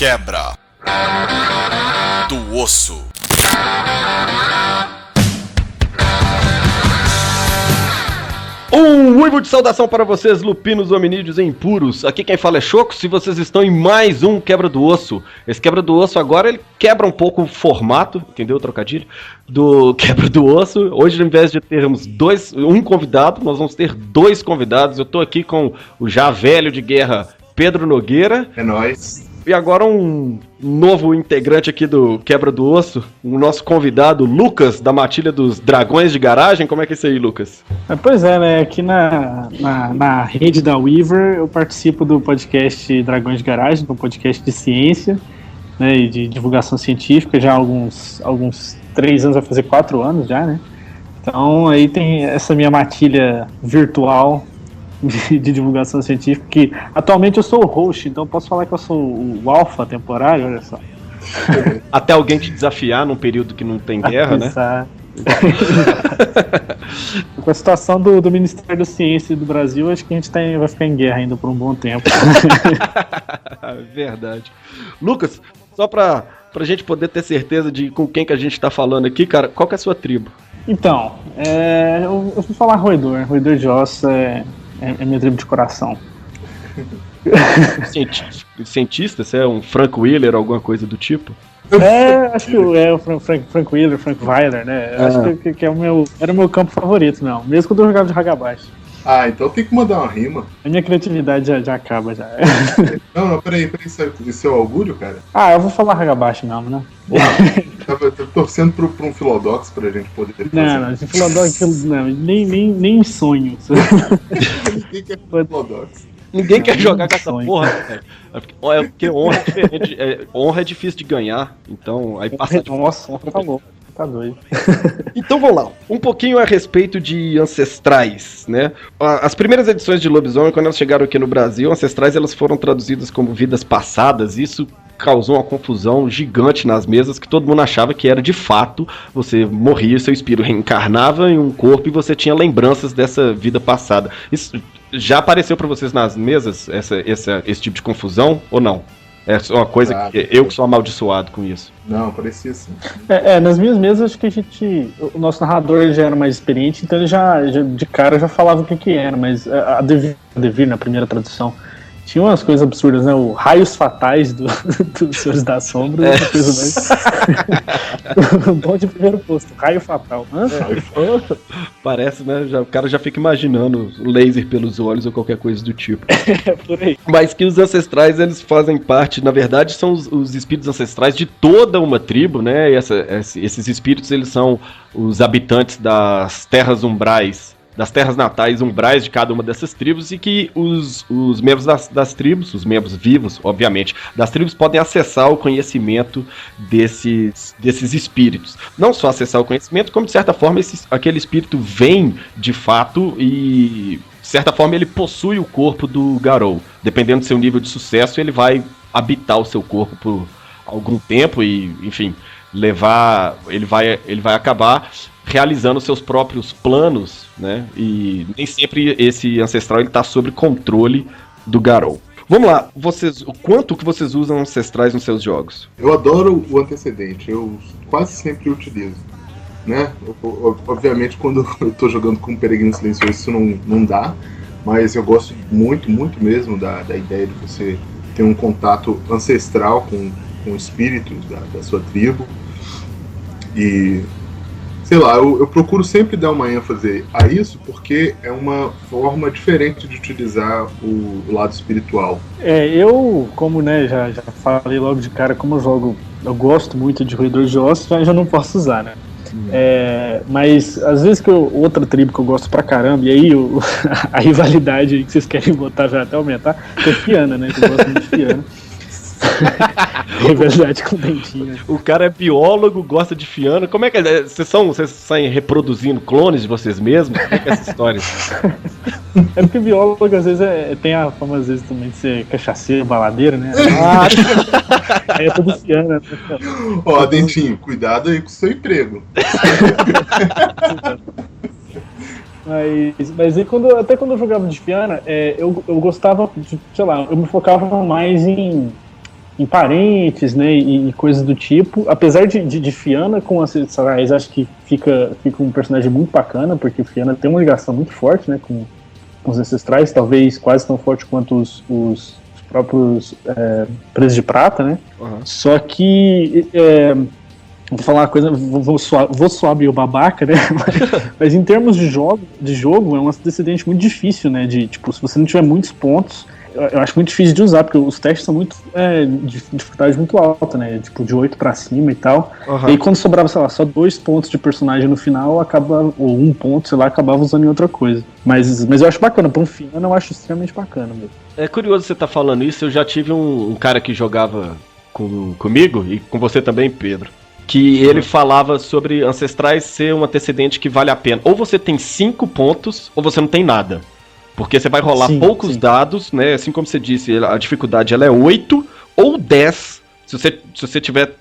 Quebra do osso. Um uivo de saudação para vocês, lupinos hominídeos e impuros. Aqui quem fala é Choco, se vocês estão em mais um Quebra do Osso. Esse Quebra do Osso agora, ele quebra um pouco o formato, entendeu o trocadilho? Do Quebra do Osso. Hoje, ao invés de termos um convidado, nós vamos ter dois convidados. Eu tô aqui com o já velho de guerra, Pedro Nogueira. É nóis. E agora um novo integrante aqui do Quebra do Osso, o nosso convidado, Lucas, da Matilha dos Dragões de Garagem. Como é que é isso aí, Lucas? Pois é, né? Aqui na rede da Weaver, eu participo do podcast Dragões de Garagem, um podcast de ciência, né, e de divulgação científica, já há alguns 3 anos, vai fazer 4 anos já, né? Então aí tem essa minha matilha virtual de divulgação científica, que atualmente eu sou o host, então posso falar que eu sou o alfa temporário, olha só. Até alguém te desafiar num período que não tem guerra, né? Com a situação do Ministério da Ciência do Brasil, acho que a gente vai ficar em guerra ainda por um bom tempo. Verdade. Lucas, só pra gente poder ter certeza de com quem que a gente tá falando aqui, cara, qual que é a sua tribo? Então, eu vou falar roedor de osso é minha tribo de coração. Cientista? Você é um Frank Wheeler, alguma coisa do tipo? Acho que é o Frank Wheeler, Frank Weiler, né? Acho que era o meu campo favorito, não. Mesmo quando eu jogava de Hagabashi. Ah, então tem que mandar uma rima. A minha criatividade já acaba, já. Não, peraí, isso é o augúrio, cara? Eu vou falar Hagabashi mesmo, né? Tava torcendo pra um Philodox pra gente poder ter. Não, esse Philodox, não, nem em sonho. Ninguém quer Philodox. Ninguém quer jogar com essa porra, velho. Porque honra é diferente. Honra é difícil de ganhar, então aí passa de... Nossa, honra tá louco. Tá doido. Então vamos lá, um pouquinho a respeito de ancestrais, né? As primeiras edições de Lobisomem, quando elas chegaram aqui no Brasil, ancestrais elas foram traduzidas como vidas passadas. Isso causou uma confusão gigante nas mesas, que todo mundo achava que era de fato, você morria, seu espírito reencarnava em um corpo e você tinha lembranças dessa vida passada. Isso já apareceu pra vocês nas mesas, esse tipo de confusão, ou não? É uma coisa que eu que sou amaldiçoado com isso. Não, parecia assim. Nas minhas mesas, acho que o nosso narrador já era mais experiente, então ele já de cara já falava o que era, mas a Devir, na primeira tradução, tinha umas coisas absurdas, né? O Raios Fatais dos Senhores das Sombras, uma coisa mais... Bom de primeiro posto, Raio Fatal. Parece, né? O cara já fica imaginando laser pelos olhos ou qualquer coisa do tipo. Por aí. Mas que os ancestrais, eles fazem parte, na verdade, são os espíritos ancestrais de toda uma tribo, né? E esses espíritos, eles são os habitantes das terras umbrais, das terras natais umbrais de cada uma dessas tribos, e que os membros das tribos, os membros vivos, obviamente, das tribos podem acessar o conhecimento desses espíritos. Não só acessar o conhecimento, como de certa forma aquele espírito vem de fato e de certa forma ele possui o corpo do Garou. Dependendo do seu nível de sucesso, ele vai habitar o seu corpo por algum tempo e, enfim, ele vai acabar realizando seus próprios planos, né? E nem sempre esse ancestral ele tá sob controle do Garou. Vamos lá, o quanto que vocês usam ancestrais nos seus jogos? Eu adoro o antecedente, eu quase sempre utilizo, né? Obviamente quando eu tô jogando com um Peregrino Silencioso isso não dá, mas eu gosto muito, muito mesmo da ideia de você ter um contato ancestral com espíritos da sua tribo. E sei lá, eu procuro sempre dar uma ênfase a isso, porque é uma forma diferente de utilizar o lado espiritual. Eu, como né, já falei logo de cara, como eu gosto muito de roedor de ossos, já não posso usar, né? Mas às vezes outra tribo que eu gosto pra caramba, e aí a rivalidade aí que vocês querem botar já até aumentar, que é Fiana, né? Que eu gosto muito de Fiana. É verdade, com dentinho. O cara é biólogo, gosta de Fiana. Como é que é? Vocês saem reproduzindo clones de vocês mesmos? Como é que é essa história? É porque biólogo às vezes tem a fama às vezes também de ser cachaceiro, baladeiro, né? É tudo Fiana. Ó, Dentinho, cuidado aí com o seu emprego. Mas aí até quando eu jogava de Fiana, eu gostava de, sei lá, eu me focava mais em em parentes, né, e coisas do tipo. Apesar de Fianna com Ancestrais, acho que fica um personagem muito bacana, porque Fianna tem uma ligação muito forte, né, com os Ancestrais, talvez quase tão forte quanto os próprios Presos de Prata, né? Uhum. Só que vou falar uma coisa, vou soar meio babaca, né? Mas em termos de jogo é um antecedente muito difícil, né? De, tipo, se você não tiver muitos pontos, eu acho muito difícil de usar, porque os testes são muito de dificuldade muito alta, né? Tipo, de 8 pra cima e tal. Uhum. E aí quando sobrava, sei lá, só 2 pontos de personagem no final, ou 1 ponto, sei lá, acabava usando em outra coisa. Mas eu acho bacana, pra um Fianna eu acho extremamente bacana mesmo. É curioso você estar falando isso, eu já tive um cara que jogava comigo, e com você também, Pedro, que ele falava sobre Ancestrais ser um antecedente que vale a pena. Ou você tem 5 pontos, ou você não tem nada. Porque você vai rolar poucos dados, né? Assim como você disse, a dificuldade ela é 8 ou 10, se você tiver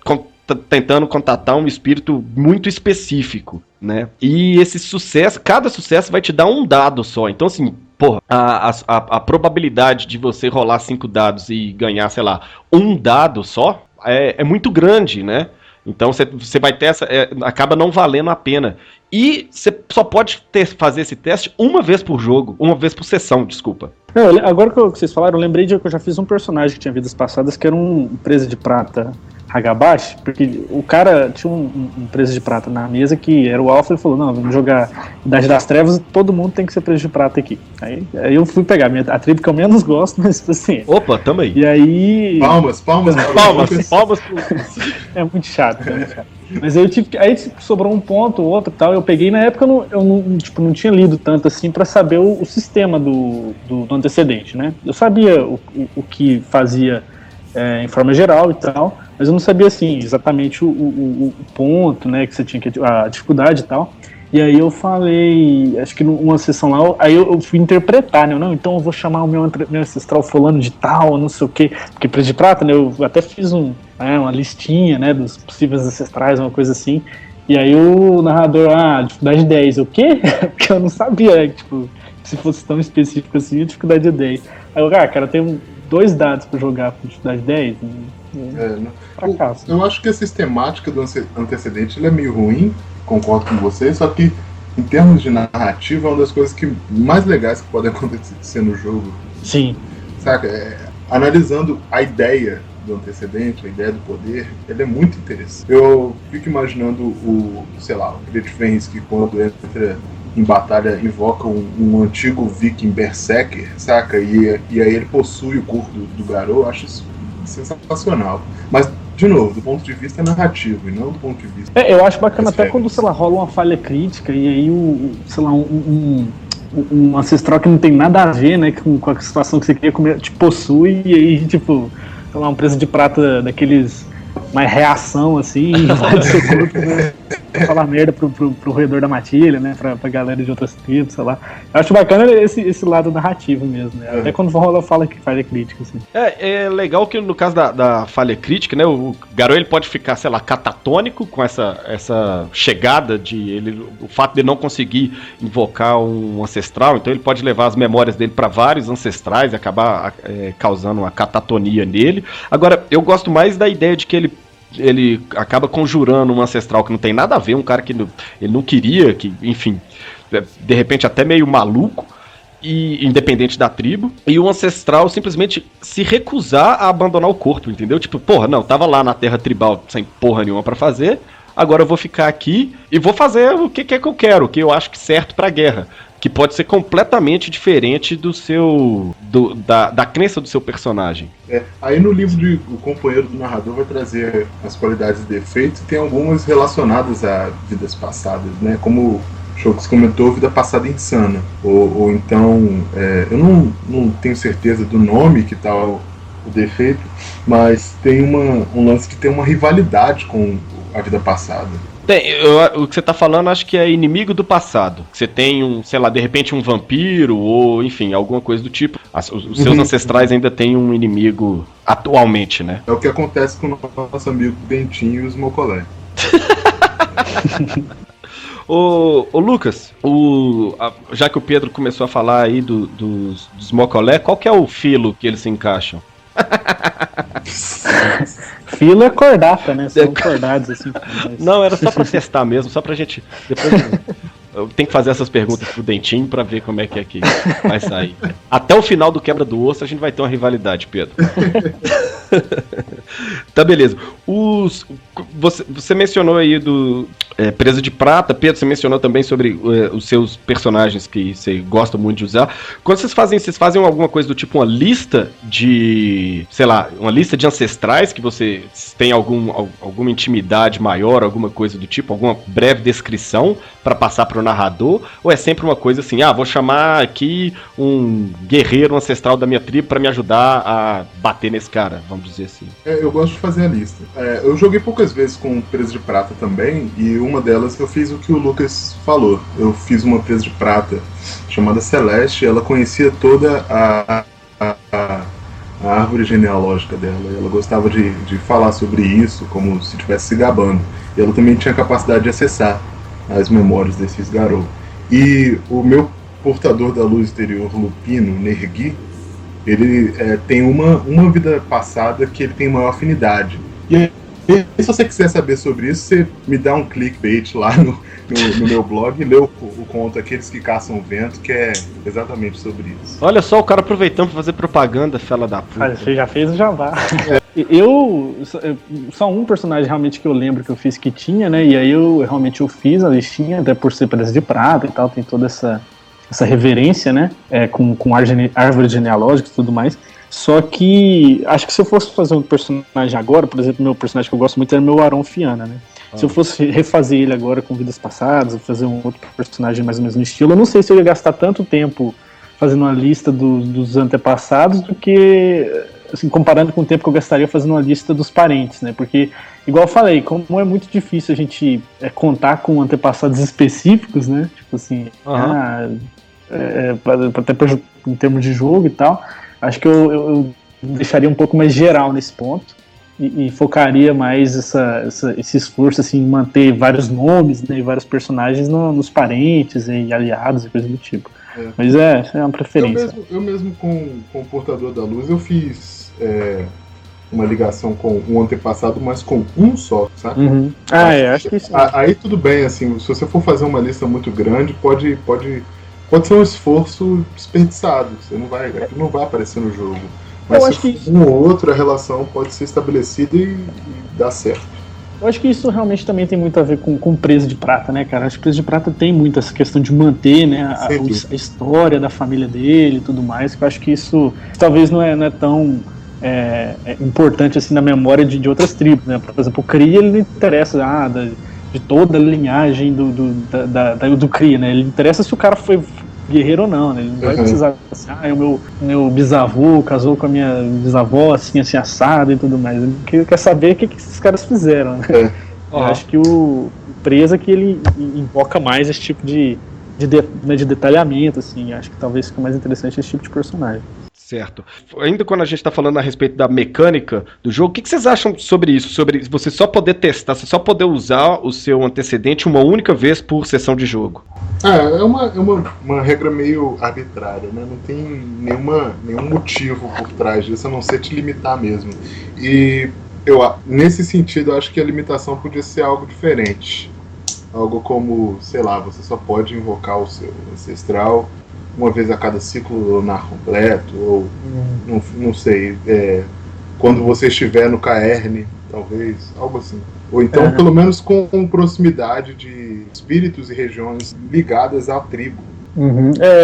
tentando contatar um espírito muito específico, né? E esse sucesso, cada sucesso vai te dar um dado só. Então, assim, porra, a probabilidade de você rolar 5 dados e ganhar, sei lá, um dado só é muito grande, né? Então você vai ter acaba não valendo a pena. E você só pode fazer esse teste uma vez por jogo, uma vez por sessão, desculpa. Não, agora que vocês falaram, eu lembrei de que eu já fiz um personagem que tinha vidas passadas, que era um Presa de Prata Hagabashi, porque o cara tinha um Presa de Prata na mesa que era o Alpha, ele falou, não, vamos jogar Idade das Trevas, todo mundo tem que ser Presa de Prata aqui. Aí eu fui pegar a tribo que eu menos gosto, mas assim... Opa, também. E aí... Palmas. É muito chato, Mas aí sobrou um ponto, outro e tal. Eu peguei, na época eu não tinha lido tanto assim pra saber o sistema do antecedente, né? Eu sabia o que fazia em forma geral e tal, mas eu não sabia assim exatamente o ponto, né? Que você tinha a dificuldade e tal. E aí eu falei, acho que numa sessão lá, aí eu fui interpretar, né? Não, então eu vou chamar o meu ancestral fulano de tal, não sei o quê. Porque Preso de Prata, né? Eu até fiz uma listinha, né? Dos possíveis ancestrais, uma coisa assim. E aí o narrador, dificuldade 10. O quê? Porque eu não sabia, né? Tipo, se fosse tão específico assim, a dificuldade é 10. Aí eu, cara, eu tenho 2 dados pra jogar com dificuldade 10. Eu acho que a sistemática do antecedente ele é meio ruim, concordo com você, só que em termos de narrativa é uma das coisas mais legais que podem acontecer no jogo. Sim. Saca? Analisando a ideia do antecedente, a ideia do poder, ele é muito interessante. Eu fico imaginando o Gret Fenris, quando entra em batalha, invoca um antigo viking berserker, saca? E aí ele possui o corpo do Garou, eu acho isso sensacional. Mas, de novo, do ponto de vista narrativo e não do ponto de vista... eu acho bacana até quando, rola uma falha crítica e aí um ancestral que não tem nada a ver, né, com a situação que você queria comer, te possui e aí, tipo, um Preso de Prata daqueles mais reação, assim, invade seu corpo, né, pra falar merda pro roedor da matilha, né, pra galera de outras tribos, sei lá. Eu acho bacana esse lado narrativo mesmo, né, até quando rola fala que falha crítica, assim. É legal que no caso da falha crítica, né, o Garou ele pode ficar, sei lá, catatônico com essa chegada o fato de não conseguir invocar um ancestral, então ele pode levar as memórias dele para vários ancestrais e acabar causando uma catatonia nele. Agora, eu gosto mais da ideia de que ele acaba conjurando um ancestral que não tem nada a ver, um cara que ele não queria, que, enfim, de repente até meio maluco, e independente da tribo, e o ancestral simplesmente se recusar a abandonar o corpo, entendeu? Tipo, porra, não, tava lá na terra tribal sem porra nenhuma pra fazer, agora eu vou ficar aqui e vou fazer o que é que eu quero, o que eu acho que certo pra guerra. Que pode ser completamente diferente da crença do seu personagem. Aí no livro o companheiro do narrador vai trazer as qualidades e defeitos, e tem algumas relacionadas a vidas passadas, né? Como o Chocos comentou, vida passada insana. Ou então, eu não tenho certeza do nome que tá o defeito, mas tem um lance que tem uma rivalidade com a vida passada. O que você tá falando, acho que é inimigo do passado. Você tem de repente um vampiro, ou enfim, alguma coisa do tipo. Os seus ancestrais ainda têm um inimigo atualmente, né? É o que acontece com o nosso amigo Dentinho e os Mocolé. Ô Lucas, já que o Pedro começou a falar aí dos Mocolé, qual que é o filo que eles se encaixam? Fila é cordata, né? São cordados, assim. Mas... Não, era só pra testar mesmo, só pra gente... Depois eu tenho que fazer essas perguntas pro Dentinho pra ver como é que vai sair. Até o final do Quebra do Osso a gente vai ter uma rivalidade, Pedro. Tá, beleza. Você mencionou aí do Presa de Prata, Pedro, você mencionou também sobre os seus personagens que você gosta muito de usar. Quando vocês fazem alguma coisa do tipo uma lista de, sei lá, uma lista de ancestrais que você tem alguma intimidade maior, alguma coisa do tipo, alguma breve descrição pra passar pro narrador, ou é sempre uma coisa assim, vou chamar aqui um guerreiro ancestral da minha tribo pra me ajudar a bater nesse cara, vamos dizer assim. Eu gosto de fazer a lista. Eu joguei poucas vezes com Presa de Prata também, e uma delas eu fiz o que o Lucas falou. Eu fiz uma Presa de Prata chamada Celeste, ela conhecia toda a árvore genealógica dela, e ela gostava de falar sobre isso como se estivesse se gabando. E ela também tinha a capacidade de acessar as memórias desses garotos. E o meu portador da luz exterior, Lupino, Nergui, ele tem uma vida passada que ele tem maior afinidade. E aí, se você quiser saber sobre isso, você me dá um clickbait lá no meu blog e lê o conto Aqueles que Caçam o Vento, que é exatamente sobre isso. Olha só, o cara aproveitando pra fazer propaganda, fela da puta. Você já fez o jabá. Só um personagem realmente que eu lembro que eu fiz que tinha, né? E aí eu fiz a listinha, até por ser Presa de Prata e tal, tem toda essa reverência, né? Com árvore genealógica e tudo mais. Só que acho que se eu fosse fazer um personagem agora, por exemplo, meu personagem que eu gosto muito era meu Aron Fiana, né? Se eu fosse refazer ele agora com vidas passadas, fazer um outro personagem mais ou menos no estilo, eu não sei se eu ia gastar tanto tempo fazendo uma lista dos antepassados do que, assim, comparando com o tempo que eu gastaria fazendo uma lista dos parentes, né? Porque, igual eu falei, como é muito difícil a gente contar com antepassados específicos, né? Tipo assim, até em termos de jogo e tal, acho que eu deixaria um pouco mais geral nesse ponto e focaria mais esse esforço assim, em manter vários nomes, né, e vários personagens nos parentes e aliados e coisa do tipo. Mas é uma preferência. Eu mesmo com o Portador da Luz, eu fiz uma ligação com um antepassado, mas com um só, sabe? Uhum. Acho que sim. Aí tudo bem, assim, se você for fazer uma lista muito grande, pode ser um esforço desperdiçado, não vai aparecer no jogo. Mas se um ou outro, a relação pode ser estabelecida e dar certo. Eu acho que isso realmente também tem muito a ver com Presa de Prata, né, cara? Acho que Presa de Prata tem muito essa questão de manter, né, a história da família dele e tudo mais, que eu acho que isso talvez não é tão importante assim na memória de outras tribos, né? Por exemplo, o Kree, ele não interessa de toda a linhagem do Kree, né? Ele interessa se o cara foi guerreiro ou não, né? Ele não vai precisar assim, o meu bisavô casou com a minha bisavó, assim assado e tudo mais. Ele quer saber o que esses caras fizeram, né? Eu acho que o Presa que ele invoca mais esse tipo de detalhamento, assim. Acho que talvez fique mais interessante esse tipo de personagem. Certo. Ainda quando a gente está falando a respeito da mecânica do jogo, o que vocês acham sobre isso? Sobre você só poder testar, você só poder usar o seu antecedente uma única vez por sessão de jogo? É uma regra meio arbitrária, né? Não tem nenhum motivo por trás disso, a não ser te limitar mesmo. E nesse sentido, eu acho que a limitação podia ser algo diferente. Algo como, sei lá, você só pode invocar o seu ancestral uma vez a cada ciclo na completo, ou não sei, quando você estiver no Caerne, talvez, algo assim. Ou então, pelo menos com proximidade de espíritos e regiões ligadas à tribo.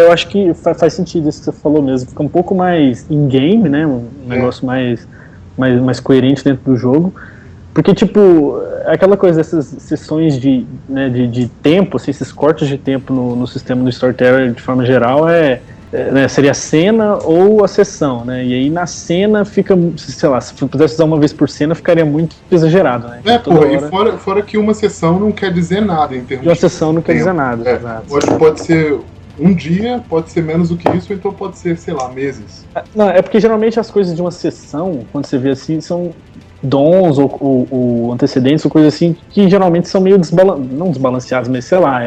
Eu acho que faz sentido isso que você falou mesmo. Fica um pouco mais in-game, né? Um negócio mais coerente dentro do jogo. Porque, tipo, aquela coisa dessas sessões de tempo, assim, esses cortes de tempo no sistema do Storyteller, de forma geral, seria a cena ou a sessão, né? E aí na cena fica, sei lá, se pudesse usar uma vez por cena, ficaria muito exagerado, né? E fora que uma sessão não quer dizer nada em termos de... Uma sessão não quer dizer nada, exato. Pode ser um dia, pode ser menos do que isso, ou então pode ser, sei lá, meses. Não, é porque geralmente as coisas de uma sessão, quando você vê assim, são dons ou antecedentes ou coisas assim que geralmente são meio não desbalanceados, mas sei lá,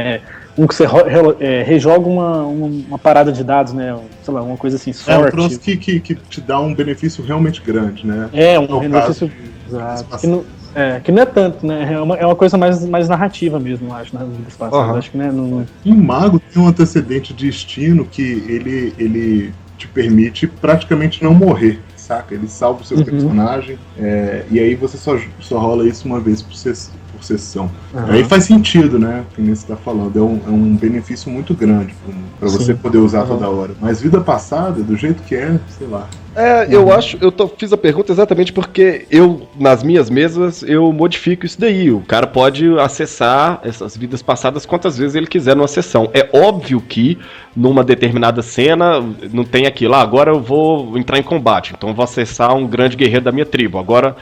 que você rejoga uma parada de dados, né? Sei lá, uma coisa assim, sorte. É um troço que te dá um benefício realmente grande, né? Um benefício. Exato. Que não é tanto, né? É uma coisa mais narrativa mesmo, eu acho, nas vidas passadas. Acho que, né, Um mago tem um antecedente de destino que ele te permite praticamente não morrer, saca? Ele salva o seu personagem, e aí você só rola isso uma vez por sessão. Aí faz sentido, né? O que você tá falando. É um benefício muito grande pra você poder usar toda hora. Mas vida passada, do jeito que é, sei lá. Eu fiz a pergunta exatamente porque nas minhas mesas, eu modifico isso daí. O cara pode acessar essas vidas passadas quantas vezes ele quiser numa sessão. É óbvio que numa determinada cena não tem aquilo, agora eu vou entrar em combate, então eu vou acessar um grande guerreiro da minha tribo. Agora,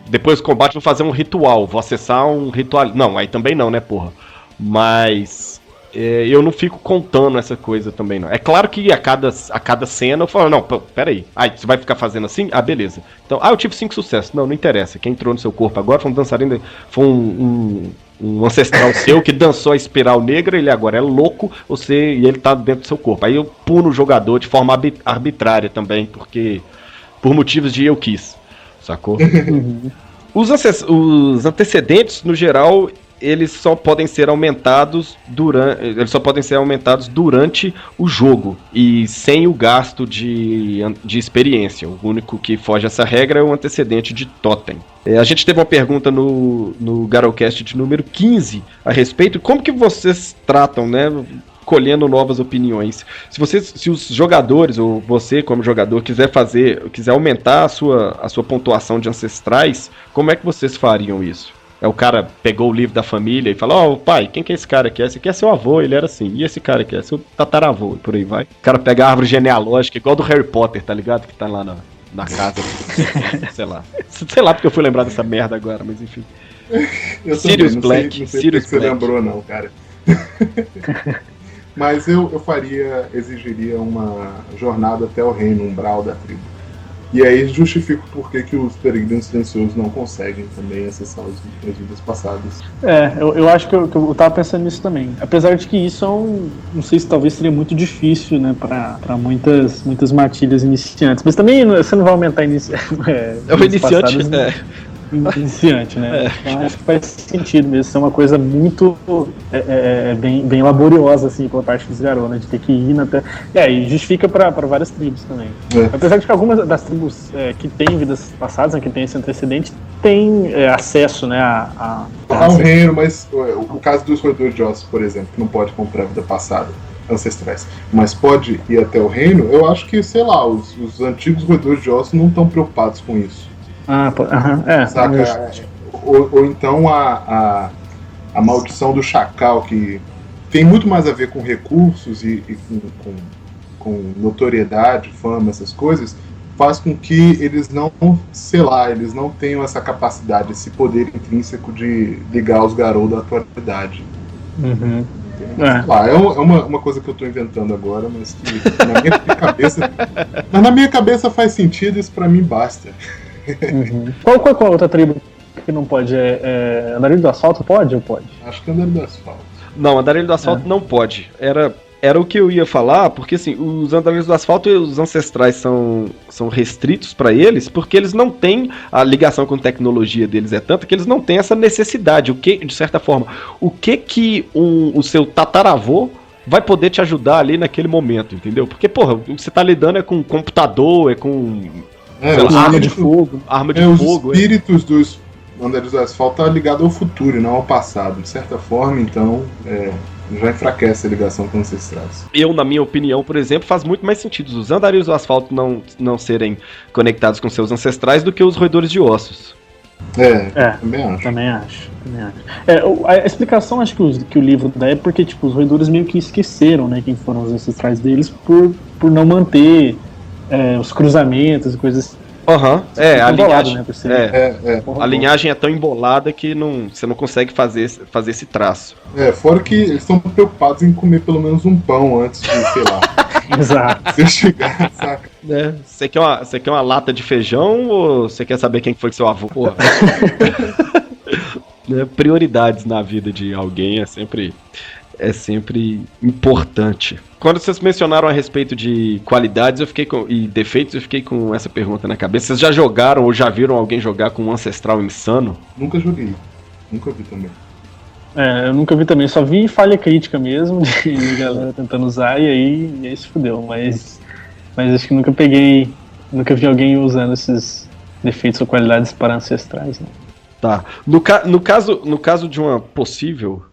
depois do combate, vou fazer um ritual, vou acessar um ritual. Não, aí também não, né, porra? Mas eu não fico contando essa coisa também, não. É claro que a cada cena eu falo, não, peraí. Aí, você vai ficar fazendo assim? Ah, beleza. Então, eu tive 5 sucessos. Não interessa. Quem entrou no seu corpo agora foi um dançarino, foi um ancestral seu que dançou a espiral negra, ele agora é louco, e ele tá dentro do seu corpo. Aí eu puno o jogador de forma arbitrária também, porque por motivos de eu quis, sacou? Os antecedentes, no geral, eles só podem ser aumentados durante o jogo e sem o gasto de experiência. O único que foge essa regra é o antecedente de Totem. A gente teve uma pergunta no Garocast de número 15 a respeito de como que vocês tratam, né, colhendo novas opiniões. Se os jogadores, ou você como jogador, quiser aumentar a sua pontuação de ancestrais, como é que vocês fariam isso? O cara pegou o livro da família e falou, pai, quem que é esse cara aqui? Esse aqui é seu avô, ele era assim. E esse cara aqui é seu tataravô, e por aí vai. O cara pega a árvore genealógica, igual do Harry Potter, tá ligado? Que tá lá na casa. Sei lá. Sei lá porque eu fui lembrar dessa merda agora, mas enfim. Eu Sirius também, Black. Não sei Sirius você Black. lembrou, não, cara. Mas eu exigiria uma jornada até o reino umbral da tribo. E aí justifico por que os peregrinos silenciosos não conseguem também acessar as vidas passadas. Eu acho que eu tava pensando nisso também. Apesar de que isso não sei se talvez seria muito difícil, né, pra muitas matilhas iniciantes. Mas também você não vai aumentar o iniciante, iniciante, né? Então acho que faz sentido mesmo. Isso é uma coisa muito bem laboriosa, assim, pela parte dos Garou, né? De ter que ir até. E justifica para várias tribos também. Apesar de que algumas das tribos que têm vidas passadas, né, que têm esse antecedente, têm acesso, né, ao reino, mas o caso dos roedores de ossos, por exemplo, que não pode comprar vida passada, ancestrais, mas pode ir até o reino, eu acho que, sei lá, os antigos roedores de ossos não estão preocupados com isso. Saca? Ou então a maldição do chacal, que tem muito mais a ver com recursos e com notoriedade, fama, essas coisas, faz com que eles não tenham essa capacidade, esse poder intrínseco de ligar os Garou da atualidade. É uma coisa que eu tô inventando agora, mas que na minha cabeça faz sentido, isso pra mim basta. Qual é a outra tribo que não pode? Andarilho do Asfalto pode ou pode? Acho que é Andarilho do Asfalto. Não, Andarilho do Asfalto não pode. Era o que eu ia falar, porque assim, os Andarilhos do Asfalto e os ancestrais são restritos para eles, porque eles não têm, a ligação com tecnologia deles é tanta que eles não têm essa necessidade. De certa forma, o que o seu tataravô vai poder te ajudar ali naquele momento, entendeu? Porque, porra, o que você tá lidando com computador, com arma de fogo. Os espíritos dos Andarilhos do Asfalto tá ligado ao futuro e não ao passado. De certa forma, então, já enfraquece a ligação com os ancestrais. Na minha opinião, por exemplo, faz muito mais sentido os Andarilhos do Asfalto não serem conectados com seus ancestrais do que os roedores de ossos. Também acho. A explicação, acho que o livro dá é porque, tipo, os roedores meio que esqueceram, né, quem foram os ancestrais deles por não manter os cruzamentos e coisas. A linhagem, né, a linhagem é tão embolada que você não consegue fazer esse traço. Fora que eles estão preocupados em comer pelo menos um pão antes de, sei lá. Exato. Você chegar, saca? Você quer uma lata de feijão ou você quer saber quem foi seu avô? Porra. Prioridades na vida de alguém é sempre é sempre importante. Quando vocês mencionaram a respeito de qualidades e defeitos, eu fiquei com essa pergunta na cabeça. Vocês já jogaram ou já viram alguém jogar com um ancestral insano? Nunca joguei. Nunca vi também. Eu nunca vi também, só vi falha crítica mesmo, de galera tentando usar, e aí se fudeu, mas acho que nunca vi alguém usando esses defeitos ou qualidades para ancestrais, né? Tá. No caso de um possível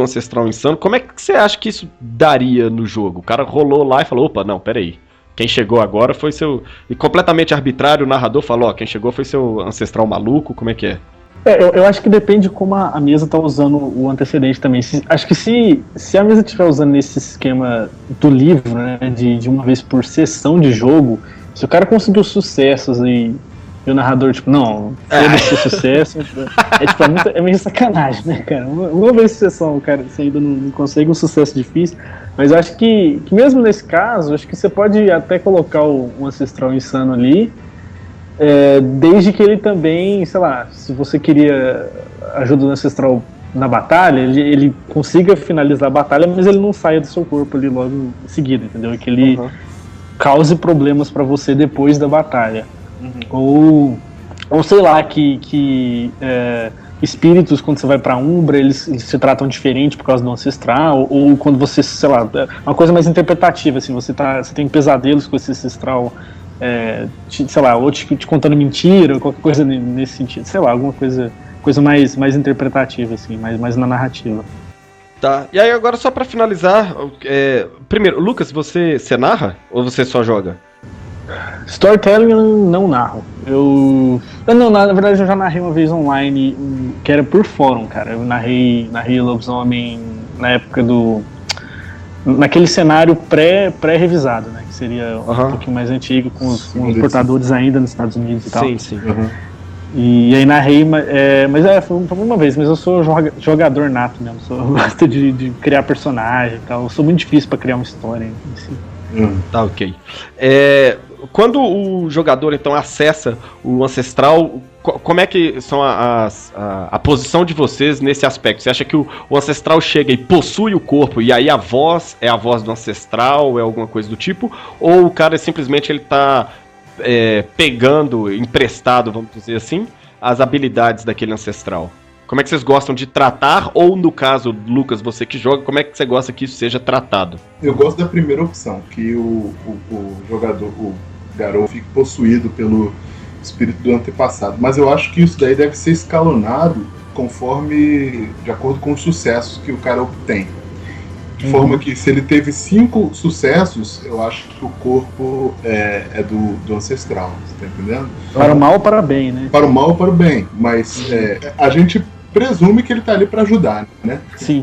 ancestral insano, como é que você acha que isso daria no jogo? O cara rolou lá e falou, opa, não, peraí. Quem chegou agora foi seu... E completamente arbitrário, o narrador falou, ó, quem chegou foi seu ancestral maluco, como é que é? Eu acho que depende de como a mesa tá usando o antecedente também. Acho que se a mesa estiver usando esse esquema do livro, né, de uma vez por sessão de jogo, se o cara conseguiu sucessos e o narrador, tipo, não, foda-se sucesso, é meio sacanagem, né, cara? Uma vez por sessão, o cara, você ainda não consegue um sucesso difícil, mas eu acho que mesmo nesse caso, acho que você pode até colocar um ancestral insano ali, desde que ele também, sei lá, se você queria ajuda do ancestral na batalha, ele consiga finalizar a batalha, mas ele não saia do seu corpo ali logo em seguida, entendeu? Que ele cause problemas pra você depois da batalha. Ou sei lá, que espíritos, quando você vai pra Umbra, eles se tratam diferente por causa do ancestral, ou quando você, sei lá, uma coisa mais interpretativa, assim, você tem pesadelos com esse ancestral, sei lá, ou te contando mentira, ou qualquer coisa nesse sentido, sei lá, alguma coisa mais interpretativa, assim, mais na narrativa. Tá, e aí agora só pra finalizar, primeiro, Lucas, você narra ou você só joga? Storytelling eu não narro. Na verdade eu já narrei uma vez online, que era por fórum, cara. Eu narrei Lobisomem na época naquele cenário pré-revisado, né? Que seria um pouquinho mais antigo, com os portadores ainda nos Estados Unidos e tal. Sim. E aí narrei, mas foi uma vez, mas eu sou jogador nato mesmo. Eu gosto de criar personagem e tal. Eu sou muito difícil pra criar uma história. Assim. Tá, ok. Quando o jogador então acessa o ancestral, como é que são a posição de vocês nesse aspecto? Você acha que o ancestral chega e possui o corpo e aí a voz é a voz do ancestral, é alguma coisa do tipo? Ou o cara simplesmente ele tá pegando, emprestado, vamos dizer assim, as habilidades daquele ancestral? Como é que vocês gostam de tratar? Ou no caso, Lucas, você que joga, como é que você gosta que isso seja tratado? Eu gosto da primeira opção, que o jogador, o garoto, fique possuído pelo espírito do antepassado. Mas eu acho que isso daí deve ser escalonado de acordo com os sucessos que o cara obtém. De forma que se ele teve 5 sucessos, eu acho que o corpo é do ancestral, você tá entendendo? Para o mal ou para o bem, né? Para o mal ou para o bem, mas a gente presume que ele tá ali para ajudar, né? Sim.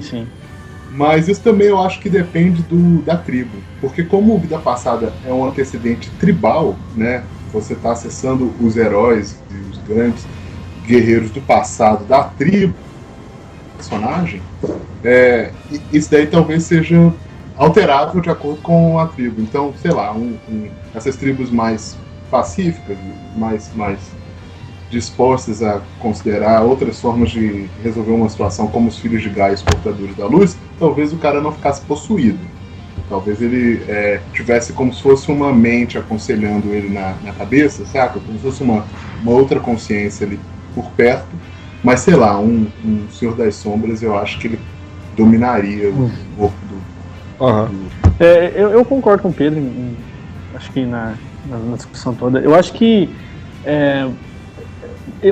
Mas isso também eu acho que depende da tribo, porque como o Vida Passada é um antecedente tribal, né? Você tá acessando os heróis e os grandes guerreiros do passado da tribo, personagem, isso daí talvez seja alterável de acordo com a tribo. Então, sei lá, essas tribos mais pacíficas, mais dispostas a considerar outras formas de resolver uma situação, como os filhos de Gaia, os portadores da luz, talvez o cara não ficasse possuído. Talvez ele tivesse como se fosse uma mente aconselhando ele na cabeça, saca? Como se fosse uma outra consciência ali por perto. Mas sei lá, um Senhor das Sombras, eu acho que ele dominaria o corpo do... Eu concordo com o Pedro, acho que na discussão toda. Eu acho que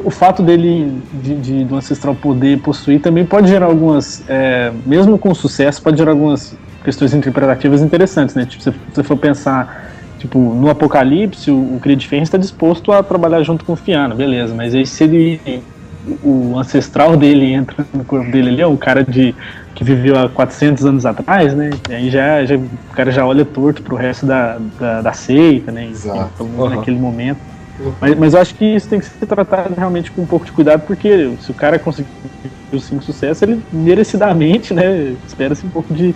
o fato dele, do ancestral poder possuir, também pode gerar algumas, mesmo com sucesso, pode gerar algumas questões interpretativas interessantes, né? Tipo, se você for pensar, tipo, no Apocalipse, o Cria de Ferro está disposto a trabalhar junto com o Fiana, beleza, mas aí se o ancestral dele entra no corpo dele, ele é um cara que viveu há 400 anos atrás, né? E aí o cara já olha torto pro resto da seita, né? Exato. Naquele momento. Mas eu acho que isso tem que ser tratado realmente com um pouco de cuidado, porque se o cara conseguiu 5 sucessos, ele merecidamente, né? Espera-se um pouco de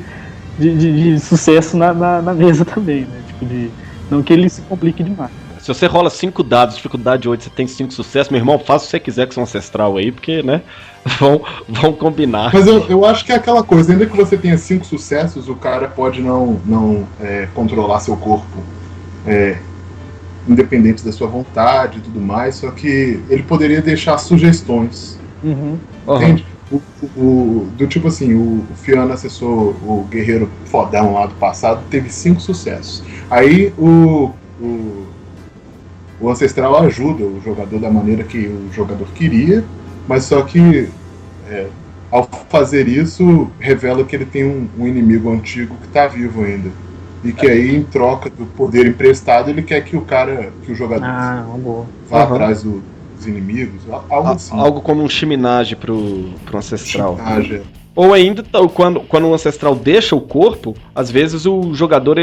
sucesso na mesa também, né? Tipo, não que ele se complique demais. Se você rola 5 dados, dificuldade 8, você tem 5 sucessos, meu irmão, faça o que você quiser com seu ancestral aí, porque, né, vão combinar. Mas eu acho que é aquela coisa, ainda que você tenha 5 sucessos, o cara pode não controlar seu corpo independente da sua vontade e tudo mais, só que ele poderia deixar sugestões. Entende? Do tipo assim, o Fianna acessou o guerreiro fodão lá do passado, teve 5 sucessos. Aí o ancestral ajuda o jogador da maneira que o jogador queria, mas só que ao fazer isso revela que ele tem um inimigo antigo que está vivo ainda. E que aí, em troca do poder emprestado, ele quer que o jogador vá atrás dos inimigos, algo assim. Algo como um chiminage pro ancestral. Chiminage. Ou ainda, quando o ancestral deixa o corpo, às vezes o jogador,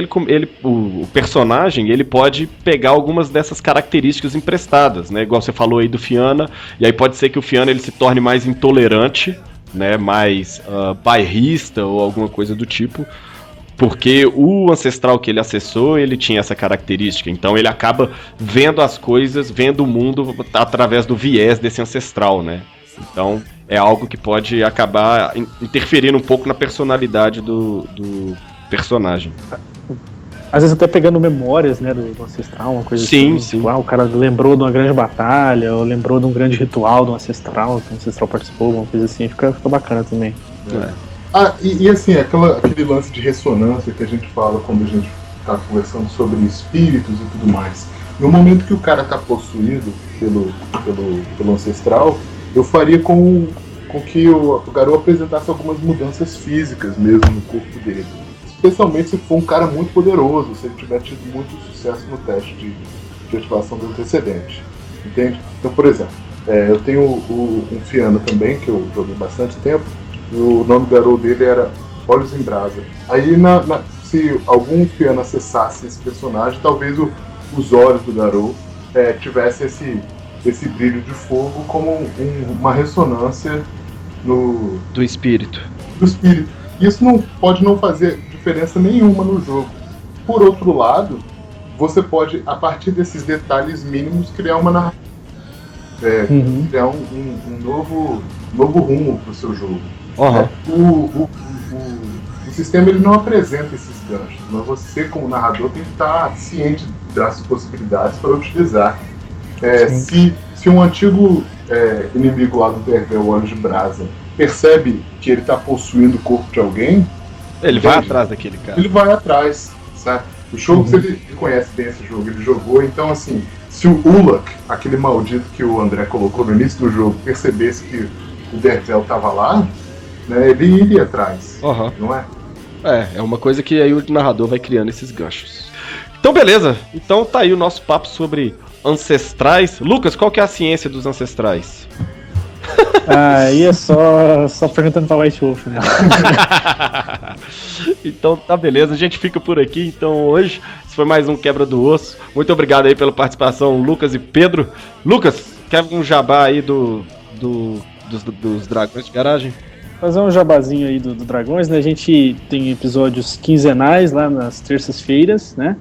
o personagem, ele pode pegar algumas dessas características emprestadas, né? Igual você falou aí do Fianna, e aí pode ser que o Fianna ele se torne mais intolerante, né? Mais bairrista ou alguma coisa do tipo. Porque o ancestral que ele acessou, ele tinha essa característica. Então ele acaba vendo as coisas, vendo o mundo através do viés desse ancestral, né? Então é algo que pode acabar interferindo um pouco na personalidade do personagem. Às vezes até pegando memórias, né, do ancestral, uma coisa assim. Sim. Tipo, o cara lembrou de uma grande batalha, ou lembrou de um grande ritual do ancestral, que o ancestral participou, uma coisa assim. Fica bacana também. E assim, aquele lance de ressonância que a gente fala quando a gente está conversando sobre espíritos e tudo mais. No momento que o cara está possuído pelo ancestral, eu faria com que o garoto apresentasse algumas mudanças físicas mesmo no corpo dele. Especialmente se for um cara muito poderoso, se ele tiver tido muito sucesso no teste de ativação do antecedente. Entende? Então, por exemplo, eu tenho um Fianna também, que eu joguei bastante tempo. O nome do garoto dele era Olhos em Brasa. Aí, se algum Fianna acessasse esse personagem, talvez os olhos do garoto tivesse esse brilho de fogo como uma ressonância do espírito. Isso pode não fazer diferença nenhuma no jogo. Por outro lado, você pode, a partir desses detalhes mínimos, criar uma narrativa. Criar um novo rumo para o seu jogo. O sistema ele não apresenta esses ganchos, mas você, como narrador, tem que estar ciente das possibilidades para utilizar. Se um antigo inimigo lá do Tervel, Olhos de Brasa, percebe que ele está possuindo o corpo de alguém, ele vai atrás daquele cara. Ele vai atrás, certo? O jogo, se ele conhece bem esse jogo, ele jogou, então assim, se o Ulak, aquele maldito que o André colocou no início do jogo, percebesse que o Dervel estava lá, né, ele iria atrás, não é? É uma coisa que aí o narrador vai criando esses ganchos. Então beleza, então tá aí o nosso papo sobre ancestrais. Lucas, qual que é a ciência dos ancestrais? Aí é só perguntando pra White Wolf, né? Então tá beleza, a gente fica por aqui. Então hoje, esse foi mais um Quebra do Osso. Muito obrigado aí pela participação, Lucas e Pedro. Lucas, quer um jabá aí dos Dragões de Garagem? Fazer um jabazinho aí do Dragões, né? A gente tem episódios quinzenais lá nas terças-feiras, né?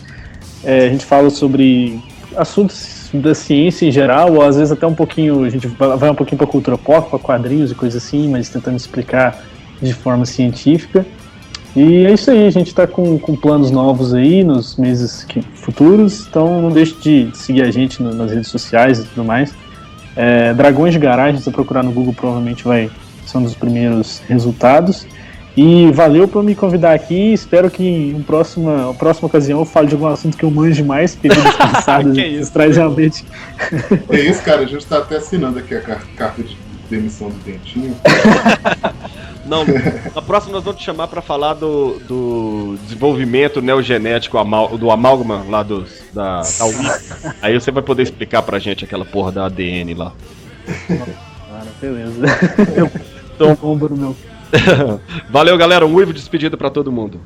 A gente fala sobre assuntos da ciência em geral, ou às vezes até um pouquinho, a gente vai um pouquinho pra cultura pop, pra quadrinhos e coisas assim, mas tentando explicar de forma científica. E é isso aí, a gente tá com planos novos aí nos meses futuros, então não deixe de seguir a gente nas redes sociais e tudo mais. Dragões de Garagem, se você procurar no Google, provavelmente ser um dos primeiros resultados. E valeu por me convidar aqui. Espero que em próxima ocasião eu fale de algum assunto que eu manjo mais, porque vidas passadas traz realmente. É isso, cara. A gente tá até assinando aqui a carta de demissão do Dentinho. Não, na próxima nós vamos te chamar pra falar do desenvolvimento neogenético do amálgama lá da UIF. Aí você vai poder explicar pra gente aquela porra da ADN lá. Beleza. Eu tô bomba no meu. Valeu, galera. Um uivo de despedida pra todo mundo.